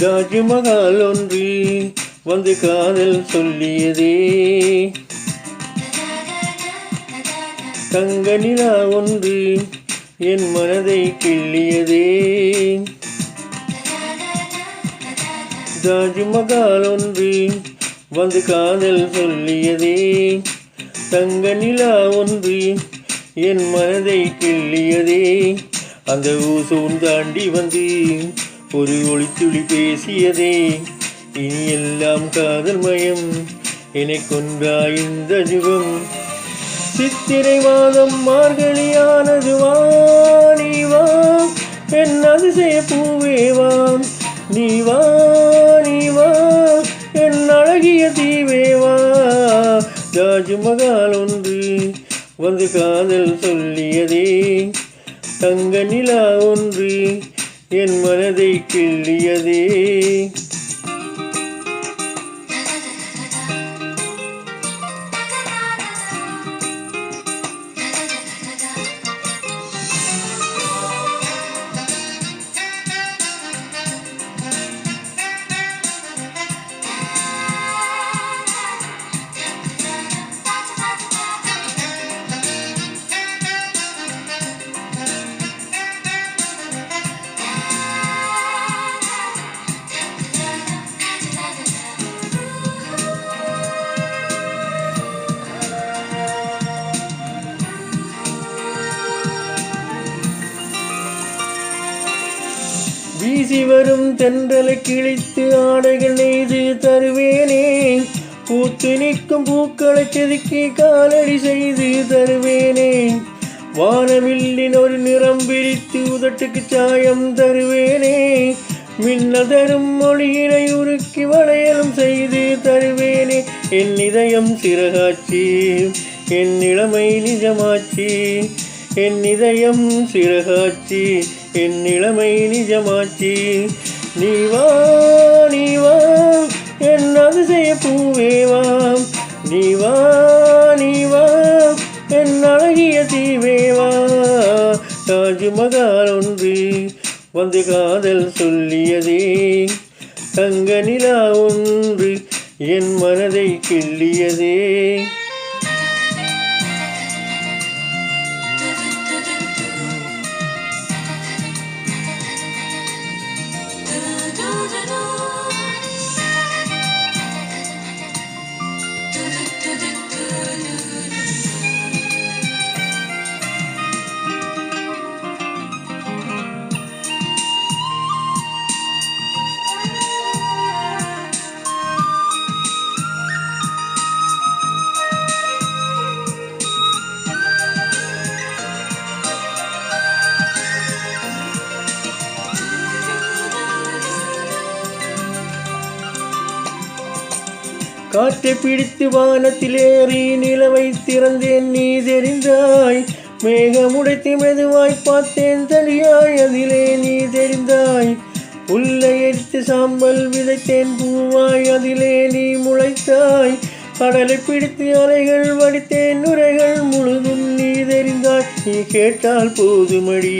தாஜ்மஹால் ஒன்று வந்து காதல் சொல்லியதே, தங்க நிலா ஒன்று என் மனதை கிள்ளியதே. தாஜ்மஹால் ஒன்று வந்து காதல் சொல்லியதே, தங்க நிலா ஒன்று என் மனதை கிள்ளியதே. அந்த ஊசோன் தாண்டி வந்து ஒரு ஒளித்துளி பேசியதே, இனி எல்லாம் காதல் மயம் என்னை கொன்றா இந்த யுகம். சித்திரை மாதம் மார்கழியானது வா நீ வா, என் அதிசய பூவேவா நீ வா நீ வா, என் அழகிய தீவேவா. தாஜ்மஹால் ஒன்று வந்து காதல் சொல்லியதே, தங்க நிலா ஒன்று என் மனதை கிள்ளியதே. வீசி வரும் தென்றலை கிழித்து ஆடைகள் நெய்து தருவேனே, பூத்து நிற்கும் பூக்களை செதுக்கி காலடி செய்து தருவேனே. வானவில்லின் ஒரு நிறம் பிரித்து உதட்டுக்கு சாயம் தருவேனே, மின்னல் தரும் மொழியினை உருக்கி வளையலும் செய்து தருவேனே. என் இதயம் சிறகாச்சி என் இளமை நிஜமாச்சி, என் இதயம் சிறகாச்சி என் இளமை நிஜமாச்சி. நீ வா நீ வா என் அதிசய பூவேவா, நீ வா நீ வா என் அழகிய தீவேவா. தாஜ்மஹால் ஒன்று வந்து காதல் சொல்லியதே, தங்க நிலா ஒன்று என் மனதை கிள்ளியதே. காற்றை பிடித்து வானத்திலேறி நிலவை திறந்தேன் நீ தெரிந்தாய், மேகமுடைத்து மெதுவாய் பார்த்தேன் தனியாய் அதிலே நீ தெரிந்தாய். உள்ளே எரித்து சாம்பல் விதைத்தேன் பூவாய் அதிலே நீ முளைத்தாய், கடலை பிடித்து அலைகள் வடித்தேன் நுரைகள் முழுதும் நீ தெரிந்தாய். நீ கேட்டால் போதுமடி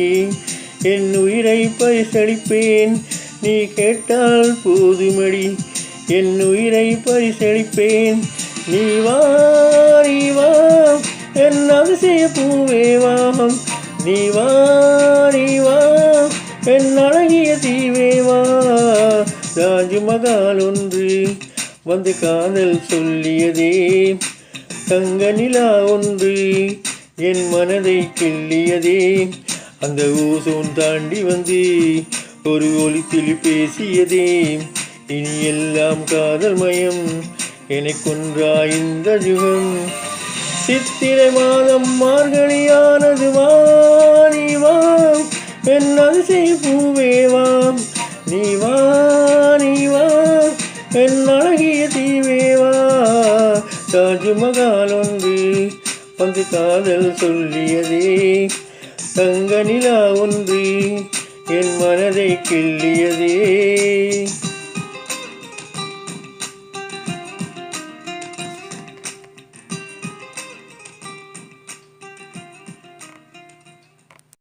என் உயிரை பரிசளிப்பேன், நீ கேட்டால் போதுமடி என் உயிரை பரிசளிப்பேன். நீ வா நீ வா என் அதிசய பூவேவாம், நீ வா நீ வா என் அழகிய தீவேவா. தாஜ்மஹால் ஒன்று வந்து காதல் சொல்லியதே, தங்க நிலா ஒன்று என் மனதை கிள்ளியதே. அந்த ஊசோன் தாண்டி வந்து ஒரு ஒளித்துளி பேசியதே, இனி எல்லாம் காதல் மயம் என்னை கொன்றா இந்த யுகம். சித்திரை மாதம் மார்கழியானது வா நீ வா என் அதிசய பூவேவாம், நீ வா நீ வா என் அழகிய தீவேவா. தாஜ்மஹால் ஒன்று வந்து காதல் சொல்லியதே, தங்க நிலா ஒன்று என் மனதை கிள்ளியதே.